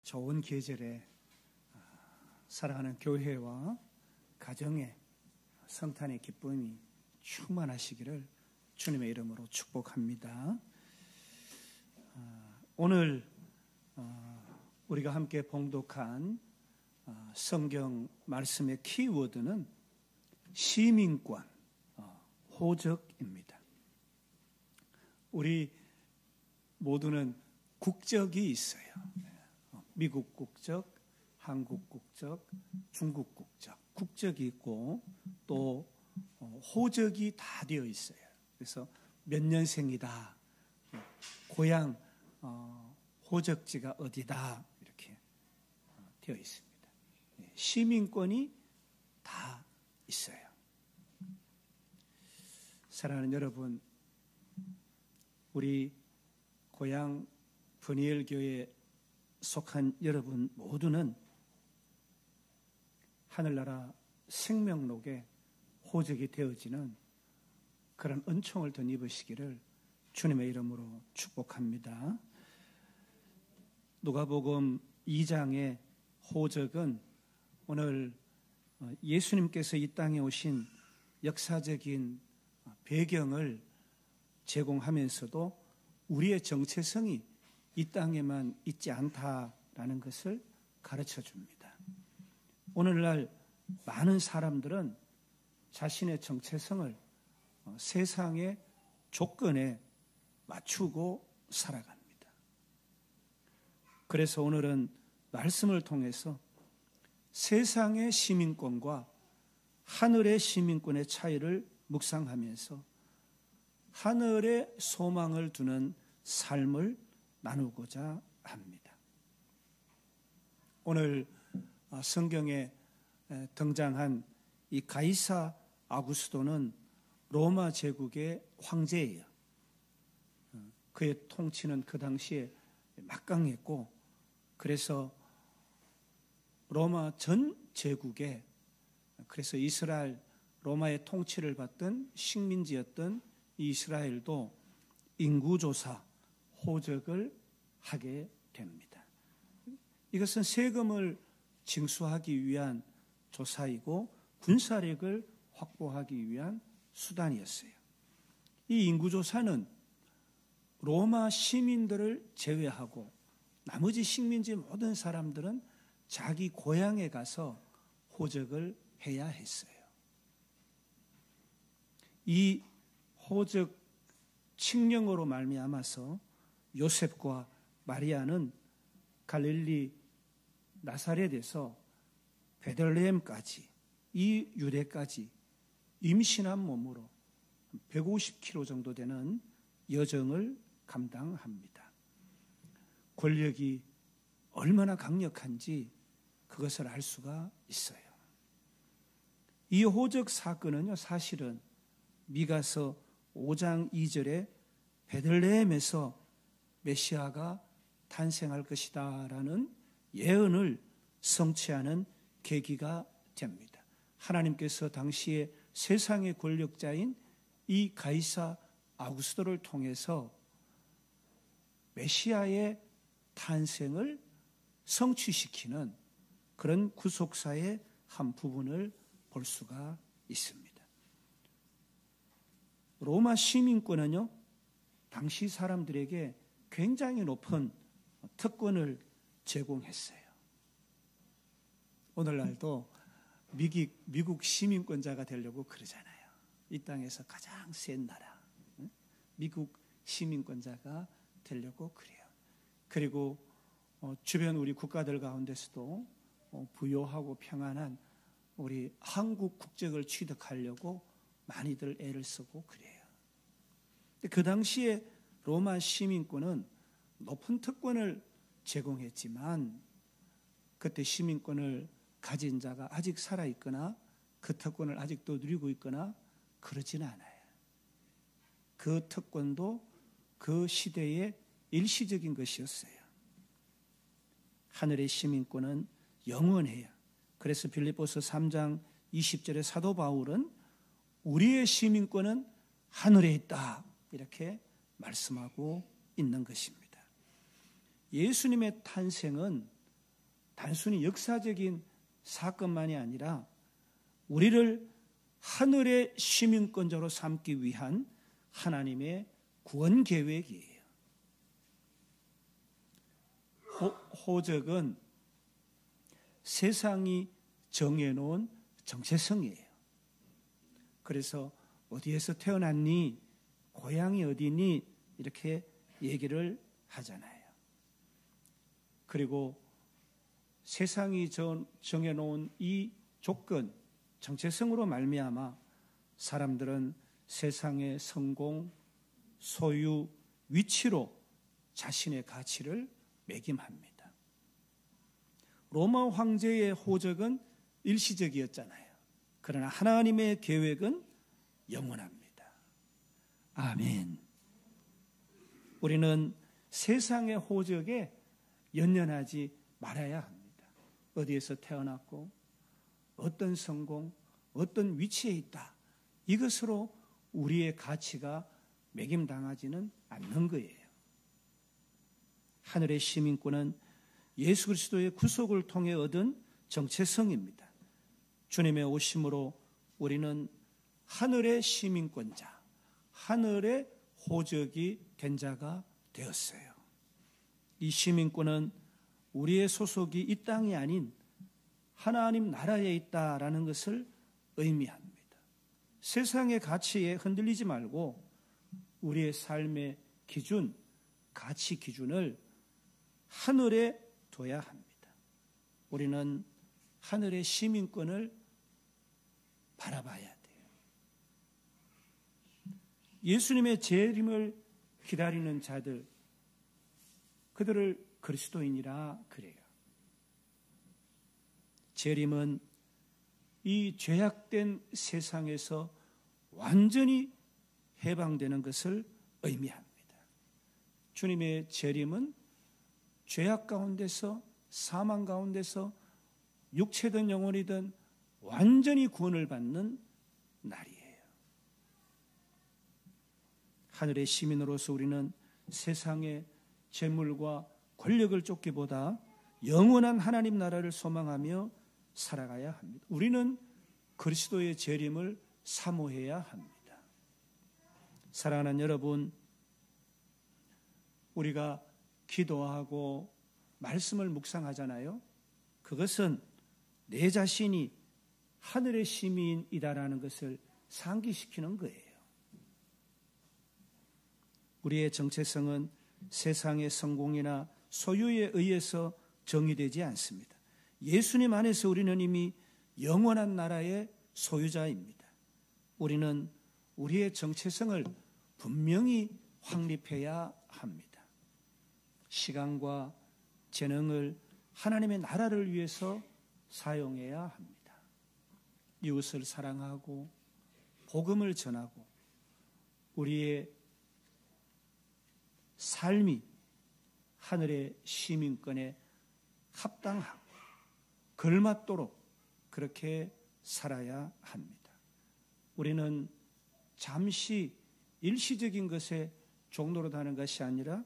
좋은 계절에 사랑하는 교회와 가정의 성탄의 기쁨이 충만하시기를 주님의 이름으로 축복합니다. 오늘 우리가 함께 봉독한 성경 말씀의 키워드는 시민권, 호적입니다. 우리 모두는 국적이 있어요. 미국 국적, 한국 국적, 중국 국적, 국적이 있고 또 호적이 다 되어 있어요. 그래서 몇 년생이다, 고향 호적지가 어디다 이렇게 되어 있습니다. 시민권이 다 있어요. 사랑하는 여러분, 우리 고향 분이엘교회에 속한 여러분 모두는 하늘나라 생명록에 호적이 되어지는 그런 은총을 덧입으시기를 주님의 이름으로 축복합니다. 누가복음 2장의 호적은 오늘 예수님께서 이 땅에 오신 역사적인 배경을 제공하면서도 우리의 정체성이 이 땅에만 있지 않다라는 것을 가르쳐 줍니다. 오늘날 많은 사람들은 자신의 정체성을 세상의 조건에 맞추고 살아갑니다. 그래서 오늘은 말씀을 통해서 세상의 시민권과 하늘의 시민권의 차이를 묵상하면서 하늘의 소망을 두는 삶을 나누고자 합니다. 오늘 성경에 등장한 이 가이사 아구스도는 로마 제국의 황제예요. 그의 통치는 그 당시에 막강했고, 그래서 로마 전 제국에, 그래서 이스라엘 로마의 통치를 받던 식민지였던 이스라엘도 인구조사, 호적을 하게 됩니다. 이것은 세금을 징수하기 위한 조사이고 군사력을 확보하기 위한 수단이었어요. 이 인구조사는 로마 시민들을 제외하고 나머지 식민지 모든 사람들은 자기 고향에 가서 호적을 해야 했어요. 이 호적 칙령으로 말미암아서 요셉과 마리아는 갈릴리 나사렛에서 베들레헴까지, 이 유대까지 임신한 몸으로 150km 정도 되는 여정을 감당합니다. 권력이 얼마나 강력한지 그것을 알 수가 있어요. 이 호적 사건은요, 사실은 미가서 5장 2절에 베들레헴에서 메시아가 탄생할 것이다 라는 예언을 성취하는 계기가 됩니다. 하나님께서 당시에 세상의 권력자인 이 가이사 아구스도를 통해서 메시아의 탄생을 성취시키는 그런 구속사의 한 부분을 볼 수가 있습니다. 로마 시민권은요, 당시 사람들에게 굉장히 높은 특권을 제공했어요. 오늘날도 미국 시민권자가 되려고 그러잖아요. 이 땅에서 가장 센 나라, 미국 시민권자가 되려고 그래요. 그리고 주변 우리 국가들 가운데서도 부유하고 평안한 우리 한국 국적을 취득하려고 많이들 애를 쓰고 그래요. 그 당시에 로마 시민권은 높은 특권을 제공했지만 그때 시민권을 가진 자가 아직 살아있거나 그 특권을 아직도 누리고 있거나 그러지는 않아요. 그 특권도 그 시대의 일시적인 것이었어요. 하늘의 시민권은 영원해요. 그래서 빌립보서 3장 20절에 사도 바울은 우리의 시민권은 하늘에 있다 이렇게 말씀하고 있는 것입니다. 예수님의 탄생은 단순히 역사적인 사건만이 아니라 우리를 하늘의 시민권자로 삼기 위한 하나님의 구원 계획이에요. 호적은 세상이 정해놓은 정체성이에요. 그래서 어디에서 태어났니? 고향이 어디니? 이렇게 얘기를 하잖아요. 그리고 세상이 정해놓은 이 조건, 정체성으로 말미암아 사람들은 세상의 성공, 소유, 위치로 자신의 가치를 매김합니다. 로마 황제의 호적은 일시적이었잖아요. 그러나 하나님의 계획은 영원합니다. 아멘. 우리는 세상의 호적에 연연하지 말아야 합니다. 어디에서 태어났고 어떤 성공, 어떤 위치에 있다. 이것으로 우리의 가치가 매김당하지는 않는 거예요. 하늘의 시민권은 예수 그리스도의 구속을 통해 얻은 정체성입니다. 주님의 오심으로 우리는 하늘의 시민권자, 하늘의 호적이 된 자가 되었어요. 이 시민권은 우리의 소속이 이 땅이 아닌 하나님 나라에 있다라는 것을 의미합니다. 세상의 가치에 흔들리지 말고 우리의 삶의 기준, 가치 기준을 하늘에 둬야 합니다. 우리는 하늘의 시민권을 바라봐야 돼요. 예수님의 재림을 기다리는 자들, 그들을 그리스도인이라 그래요. 재림은 이 죄악된 세상에서 완전히 해방되는 것을 의미합니다. 주님의 재림은 죄악 가운데서, 사망 가운데서 육체든 영혼이든 완전히 구원을 받는 날이에요. 하늘의 시민으로서 우리는 세상의 재물과 권력을 쫓기보다 영원한 하나님 나라를 소망하며 살아가야 합니다. 우리는 그리스도의 재림을 사모해야 합니다. 사랑하는 여러분, 우리가 기도하고 말씀을 묵상하잖아요. 그것은 내 자신이 하늘의 시민이다라는 것을 상기시키는 거예요. 우리의 정체성은 세상의 성공이나 소유에 의해서 정의되지 않습니다. 예수님 안에서 우리는 이미 영원한 나라의 소유자입니다. 우리는 우리의 정체성을 분명히 확립해야 합니다. 시간과 재능을 하나님의 나라를 위해서 사용해야 합니다. 이웃을 사랑하고 복음을 전하고 우리의 삶이 하늘의 시민권에 합당하고 걸맞도록 그렇게 살아야 합니다. 우리는 잠시 일시적인 것에 종노릇하는 것이 아니라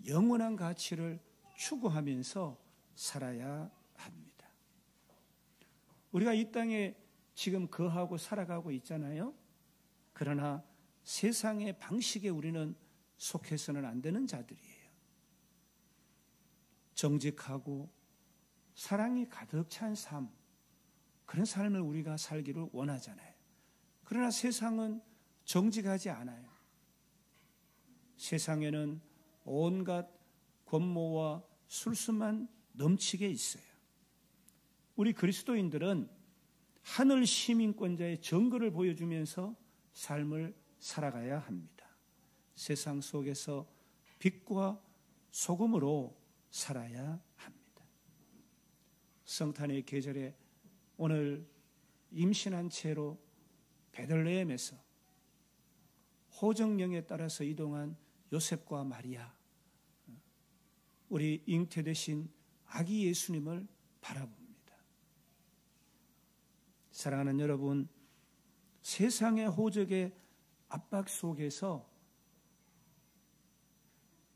영원한 가치를 추구하면서 살아야 합니다. 우리가 이 땅에 지금 거하고 살아가고 있잖아요. 그러나 세상의 방식에 우리는 속해서는 안 되는 자들이에요. 정직하고 사랑이 가득 찬 삶, 그런 삶을 우리가 살기를 원하잖아요. 그러나 세상은 정직하지 않아요. 세상에는 온갖 권모와 술수만 넘치게 있어요. 우리 그리스도인들은 하늘 시민권자의 증거를 보여주면서 삶을 살아가야 합니다. 세상 속에서 빛과 소금으로 살아야 합니다. 성탄의 계절에 오늘 임신한 채로 베들레헴에서 호정령에 따라서 이동한 요셉과 마리아, 우리 잉태되신 아기 예수님을 바라봅니다. 사랑하는 여러분, 세상의 호적의 압박 속에서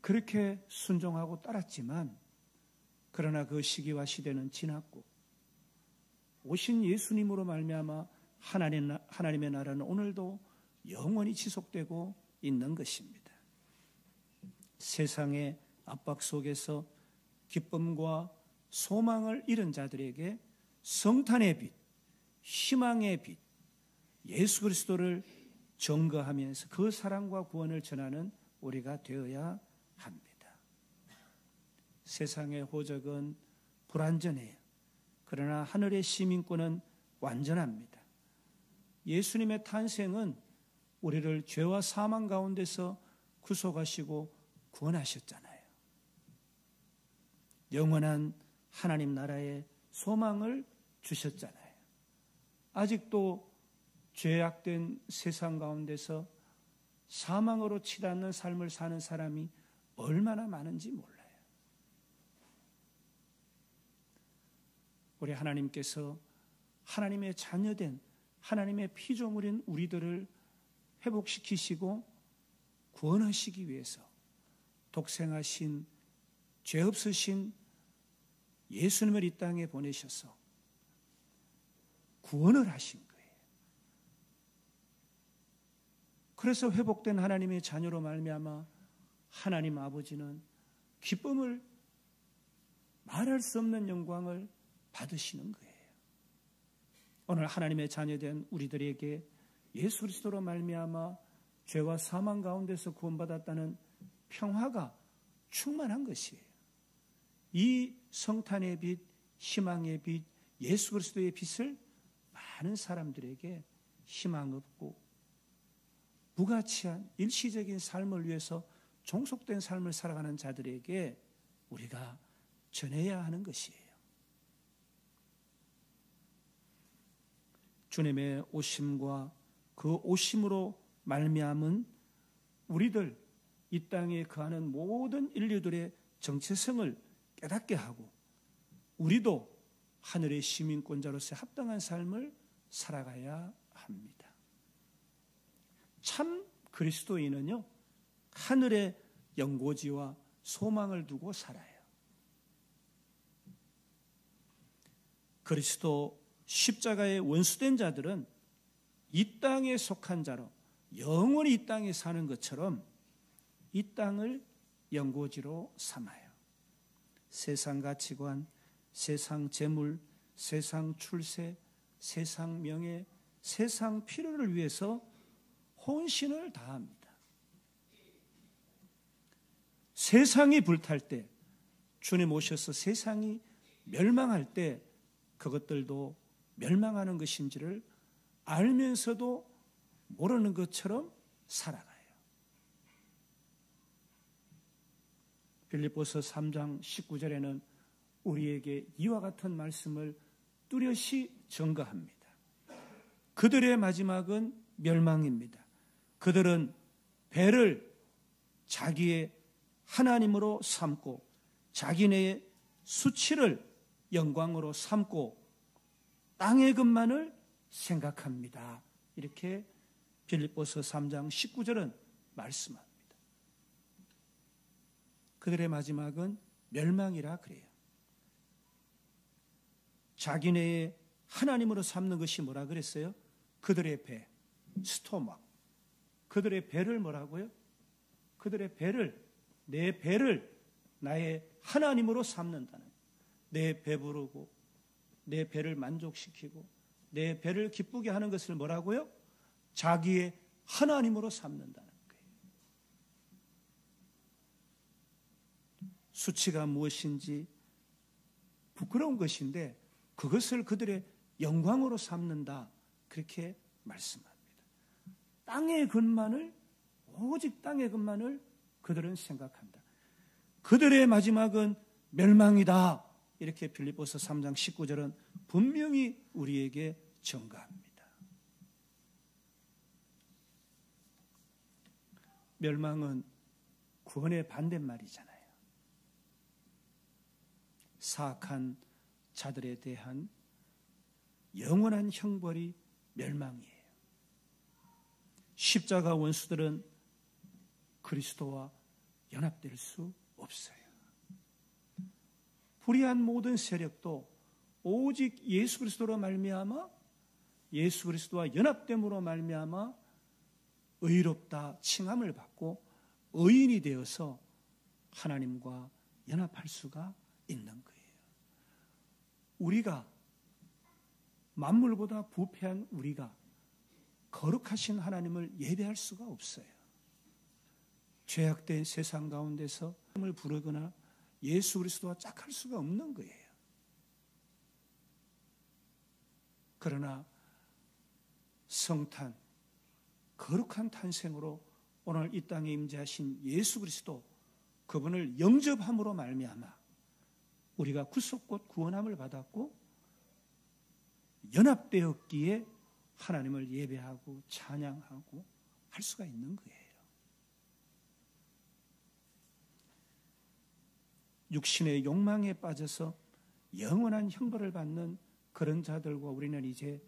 그렇게 순종하고 따랐지만 그러나 그 시기와 시대는 지났고 오신 예수님으로 말미암아 하나님의 나라는 오늘도 영원히 지속되고 있는 것입니다. 세상의 압박 속에서 기쁨과 소망을 잃은 자들에게 성탄의 빛, 희망의 빛, 예수 그리스도를 증거하면서 그 사랑과 구원을 전하는 우리가 되어야 합니다. 세상의 호적은 불완전해요. 그러나 하늘의 시민권은 완전합니다. 예수님의 탄생은 우리를 죄와 사망 가운데서 구속하시고 구원하셨잖아요. 영원한 하나님 나라의 소망을 주셨잖아요. 아직도 죄악된 세상 가운데서 사망으로 치닫는 삶을 사는 사람이 얼마나 많은지 몰라요. 우리 하나님께서 하나님의 자녀된 하나님의 피조물인 우리들을 회복시키시고 구원하시기 위해서 독생하신 죄 없으신 예수님을 이 땅에 보내셔서 구원을 하신 거예요. 그래서 회복된 하나님의 자녀로 말미암아 하나님 아버지는 기쁨을 말할 수 없는 영광을 받으시는 거예요. 오늘 하나님의 자녀된 우리들에게 예수 그리스도로 말미암아 죄와 사망 가운데서 구원받았다는 평화가 충만한 것이에요. 이 성탄의 빛, 희망의 빛, 예수 그리스도의 빛을 많은 사람들에게 희망 없고 무가치한 일시적인 삶을 위해서 종속된 삶을 살아가는 자들에게 우리가 전해야 하는 것이에요. 주님의 오심과 그 오심으로 말미암은 우리들 이 땅에 거하는 모든 인류들의 정체성을 깨닫게 하고 우리도 하늘의 시민권자로서 합당한 삶을 살아가야 합니다. 참 그리스도인은요, 하늘의 연고지와 소망을 두고 살아요. 그리스도 십자가에 원수된 자들은 이 땅에 속한 자로 영원히 이 땅에 사는 것처럼 이 땅을 연고지로 삼아요. 세상 가치관, 세상 재물, 세상 출세, 세상 명예, 세상 필요를 위해서 혼신을 다합니다. 세상이 불탈 때, 주님 오셔서 세상이 멸망할 때 그것들도 멸망하는 것인지를 알면서도 모르는 것처럼 살아가요. 빌립보서 3장 19절에는 우리에게 이와 같은 말씀을 뚜렷이 증거합니다. 그들의 마지막은 멸망입니다. 그들은 배를 자기의 하나님으로 삼고 자기네의 수치를 영광으로 삼고 땅의 것만을 생각합니다. 이렇게 빌립보서 3장 19절은 말씀합니다. 그들의 마지막은 멸망이라 그래요. 자기네의 하나님으로 삼는 것이 뭐라 그랬어요? 그들의 배, 스토막. 그들의 배를 뭐라고요? 그들의 배를, 내 배를 나의 하나님으로 삼는다는, 내 배부르고 내 배를 만족시키고 내 배를 기쁘게 하는 것을 뭐라고요? 자기의 하나님으로 삼는다는 거예요. 수치가 무엇인지 부끄러운 것인데 그것을 그들의 영광으로 삼는다, 그렇게 말씀합니다. 땅의 것만을, 오직 땅의 것만을 그들은 생각한다. 그들의 마지막은 멸망이다, 이렇게 빌립보서 3장 19절은 분명히 우리에게 증거합니다. 멸망은 구원의 반대말이잖아요. 사악한 자들에 대한 영원한 형벌이 멸망이에요. 십자가 원수들은 그리스도와 연합될 수 없어요. 불의한 모든 세력도 오직 예수 그리스도로 말미암아 예수 그리스도와 연합됨으로 말미암아 의롭다 칭함을 받고 의인이 되어서 하나님과 연합할 수가 있는 거예요. 우리가 만물보다 부패한 우리가 거룩하신 하나님을 예배할 수가 없어요. 죄악된 세상 가운데서 하나님을 부르거나 예수 그리스도와 짝할 수가 없는 거예요. 그러나 성탄, 거룩한 탄생으로 오늘 이 땅에 임재하신 예수 그리스도, 그분을 영접함으로 말미암아 우리가 구속곧 구원함을 받았고 연합되었기에 하나님을 예배하고 찬양하고 할 수가 있는 거예요. 육신의 욕망에 빠져서 영원한 형벌을 받는 그런 자들과 우리는 이제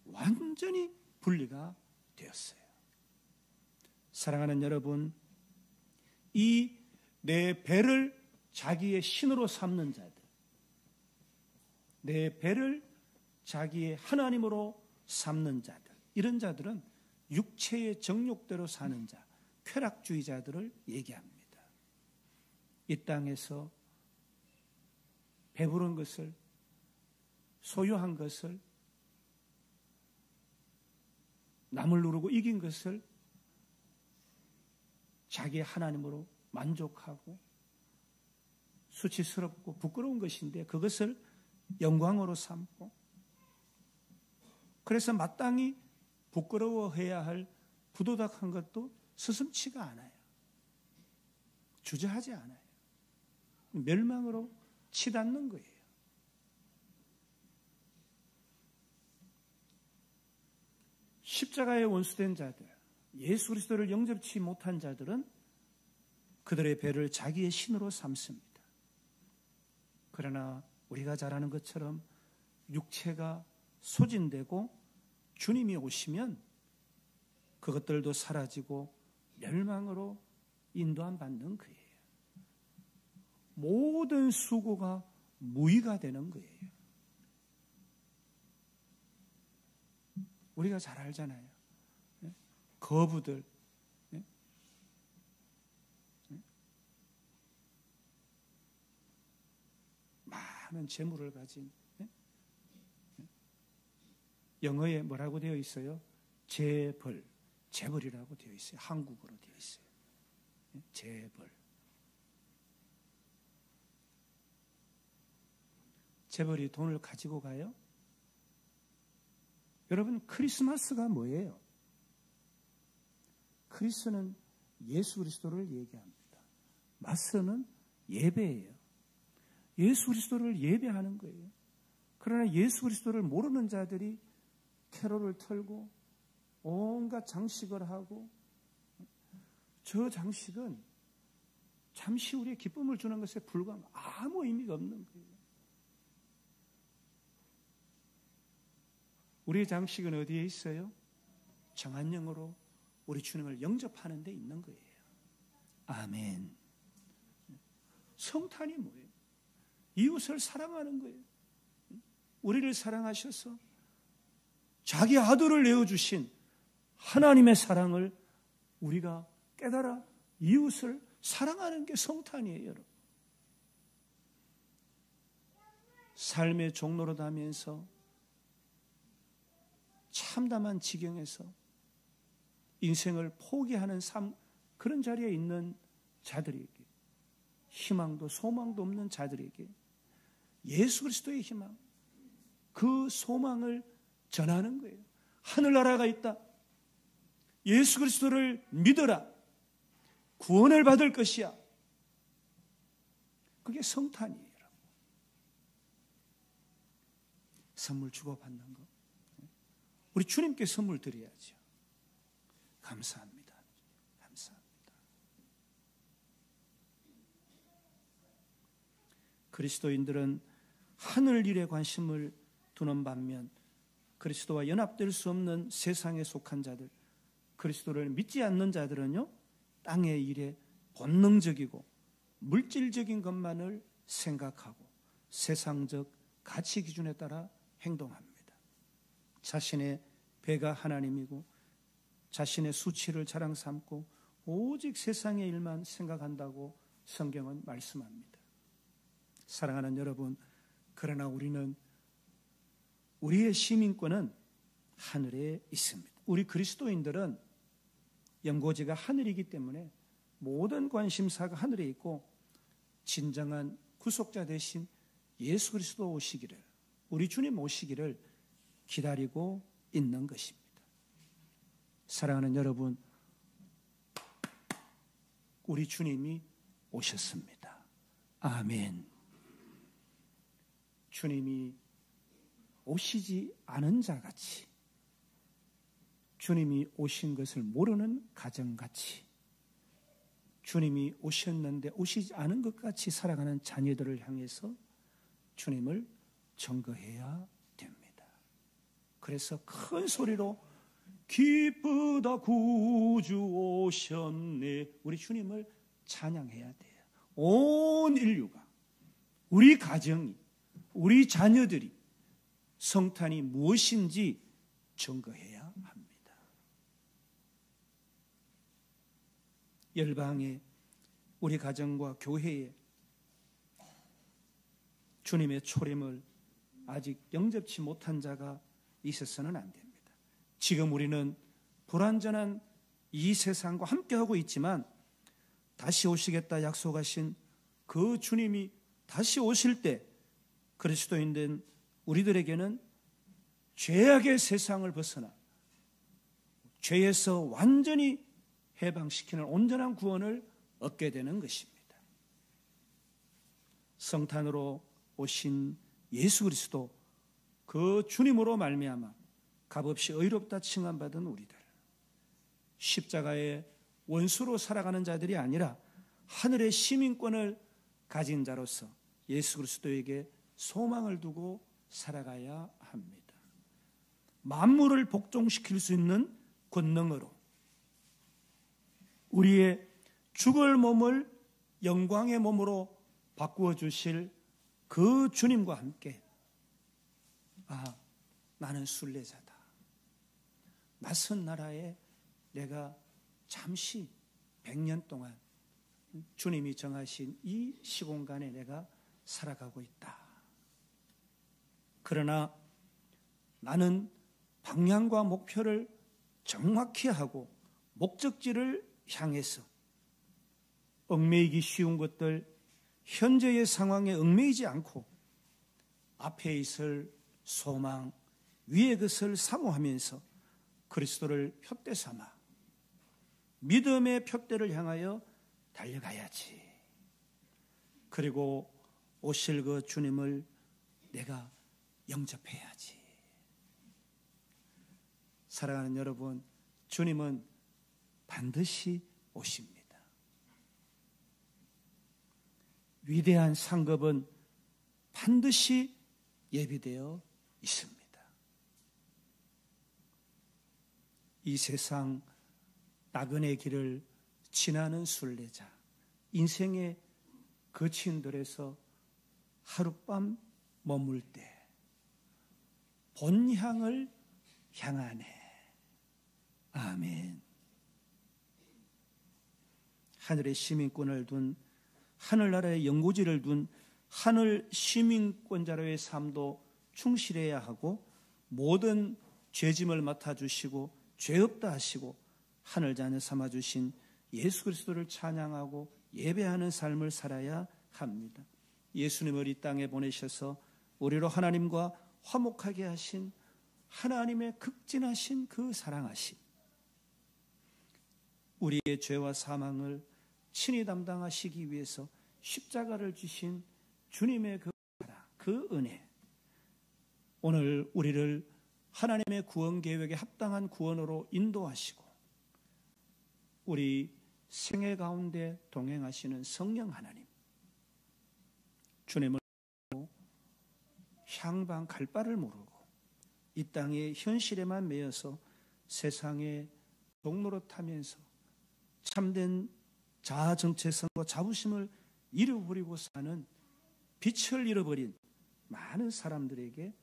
완전히 분리가 되었어요. 사랑하는 여러분, 이 내 배를 자기의 신으로 삼는 자들, 내 배를 자기의 하나님으로 삼는 자들, 이런 자들은 육체의 정욕대로 사는 자, 쾌락주의자들을 얘기합니다. 이 땅에서 배부른 것을, 소유한 것을, 남을 누르고 이긴 것을 자기의 하나님으로 만족하고 수치스럽고 부끄러운 것인데 그것을 영광으로 삼고, 그래서 마땅히 부끄러워해야 할 부도덕한 것도 스슴치가 않아요. 주저하지 않아요. 멸망으로 치닫는 거예요. 십자가에 원수된 자들, 예수 그리스도를 영접치 못한 자들은 그들의 배를 자기의 신으로 삼습니다. 그러나 우리가 잘 아는 것처럼 육체가 소진되고 주님이 오시면 그것들도 사라지고 멸망으로 인도함 받는 거예요. 모든 수고가 무의가 되는 거예요. 우리가 잘 알잖아요. 거부들, 많은 재물을 가진, 영어에 뭐라고 되어 있어요? 재벌이라고 되어 있어요. 한국어로 되어 있어요. 재벌. 재벌이 돈을 가지고 가요? 여러분, 크리스마스가 뭐예요? 크리스는 예수 그리스도를 얘기합니다. 마스는 예배예요. 예수 그리스도를 예배하는 거예요. 그러나 예수 그리스도를 모르는 자들이 캐롤을 털고 온갖 장식을 하고, 저 장식은 잠시 우리의 기쁨을 주는 것에 불과한 아무 의미가 없는 거예요. 우리의 장식은 어디에 있어요? 정한 영으로 우리 주님을 영접하는 데 있는 거예요. 아멘. 성탄이 뭐예요? 이웃을 사랑하는 거예요. 우리를 사랑하셔서 자기 아들을 내어주신 하나님의 사랑을 우리가 깨달아 이웃을 사랑하는 게 성탄이에요, 여러분. 삶의 종로로 다면서 참담한 지경에서 인생을 포기하는 삶, 그런 자리에 있는 자들에게, 희망도 소망도 없는 자들에게 예수 그리스도의 희망, 그 소망을 전하는 거예요. 하늘나라가 있다. 예수 그리스도를 믿어라. 구원을 받을 것이야. 그게 성탄이에요. 선물 주고받는 거. 우리 주님께 선물 드려야죠. 감사합니다. 감사합니다. 그리스도인들은 하늘 일에 관심을 두는 반면 그리스도와 연합될 수 없는 세상에 속한 자들, 그리스도를 믿지 않는 자들은요, 땅의 일에 본능적이고 물질적인 것만을 생각하고 세상적 가치 기준에 따라 행동합니다. 자신의 배가 하나님이고 자신의 수치를 자랑 삼고 오직 세상의 일만 생각한다고 성경은 말씀합니다. 사랑하는 여러분, 그러나 우리는 우리의 시민권은 하늘에 있습니다. 우리 그리스도인들은 연고지가 하늘이기 때문에 모든 관심사가 하늘에 있고 진정한 구속자 되신 예수 그리스도 오시기를, 우리 주님 오시기를 기다리고 있는 것입니다. 사랑하는 여러분, 우리 주님이 오셨습니다. 아멘. 주님이 오시지 않은 자같이, 주님이 오신 것을 모르는 가정같이, 주님이 오셨는데 오시지 않은 것 같이 살아가는 자녀들을 향해서 주님을 청거해야 됩니다. 그래서 큰 소리로 기쁘다 구주 오셨네, 우리 주님을 찬양해야 돼요. 온 인류가, 우리 가정이, 우리 자녀들이 성탄이 무엇인지 증거해야 합니다. 열방에, 우리 가정과 교회에 주님의 초림을 아직 영접치 못한 자가 있어서는 안 됩니다. 지금 우리는 불완전한 이 세상과 함께하고 있지만 다시 오시겠다 약속하신 그 주님이 다시 오실 때 그리스도인 된 우리들에게는 죄악의 세상을 벗어나 죄에서 완전히 해방시키는 온전한 구원을 얻게 되는 것입니다. 성탄으로 오신 예수 그리스도, 그 주님으로 말미암아 값없이 의롭다 칭함받은 우리들, 십자가의 원수로 살아가는 자들이 아니라 하늘의 시민권을 가진 자로서 예수 그리스도에게 소망을 두고 살아가야 합니다. 만물을 복종시킬 수 있는 권능으로 우리의 죽을 몸을 영광의 몸으로 바꾸어 주실 그 주님과 함께, 나는 순례자다. 낯선 나라에 내가 잠시 100년 동안 주님이 정하신 이 시공간에 내가 살아가고 있다. 그러나 나는 방향과 목표를 정확히 하고 목적지를 향해서 얽매이기 쉬운 것들, 현재의 상황에 얽매이지 않고 앞에 있을 소망, 위의 것을 사모하면서 그리스도를 푯대 삼아 믿음의 푯대를 향하여 달려가야지. 그리고 오실 그 주님을 내가 영접해야지. 사랑하는 여러분, 주님은 반드시 오십니다. 위대한 상급은 반드시 예비되어 있습니다. 이 세상 나그네 길을 지나는 순례자, 인생의 거친들에서 하룻밤 머물 때 본향을 향하네. 아멘. 하늘의 시민권을 둔, 하늘나라의 영고지를 둔 하늘 시민권자로의 삶도 충실해야 하고, 모든 죄짐을 맡아주시고 죄 없다 하시고 하늘 자녀 삼아주신 예수 그리스도를 찬양하고 예배하는 삶을 살아야 합니다. 예수님을 이 땅에 보내셔서 우리로 하나님과 화목하게 하신 하나님의 극진하신 그 사랑하심, 우리의 죄와 사망을 친히 담당하시기 위해서 십자가를 지신 주님의 그 사랑, 그 은혜, 오늘 우리를 하나님의 구원 계획에 합당한 구원으로 인도하시고 우리 생애 가운데 동행하시는 성령 하나님, 주님을 향방 갈 바를 모르고 이 땅의 현실에만 매여서 세상의 종노릇하면서 참된 자아 정체성과 자부심을 잃어버리고 사는, 빛을 잃어버린 많은 사람들에게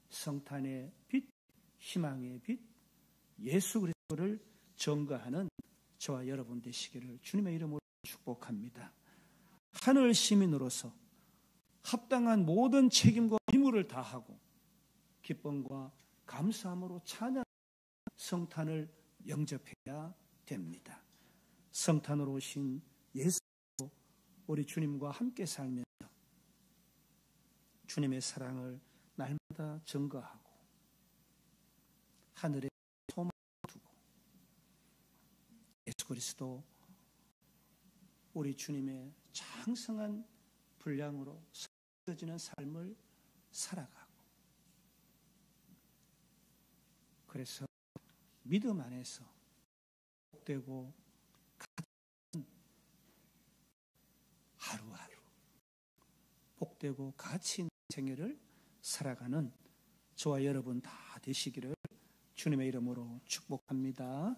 성탄의 빛, 희망의 빛, 예수 그리스도를 전가하는 저와 여러분 되시기를 주님의 이름으로 축복합니다. 하늘 시민으로서 합당한 모든 책임과義務를 다하고 기쁨과 감사함으로 찬양 성탄을 영접해야 됩니다. 성탄으로 오신 예수 우리 주님과 함께 살면서 주님의 사랑을 날마다 증거하고 하늘에 소망을 두고 예수 그리스도 우리 주님의 장성한 분량으로 쓰여지는 삶을 살아가고 그래서 믿음 안에서 복되고 하루하루 복되고 가치 있는 생애를 살아가는 저와 여러분 다 되시기를 주님의 이름으로 축복합니다.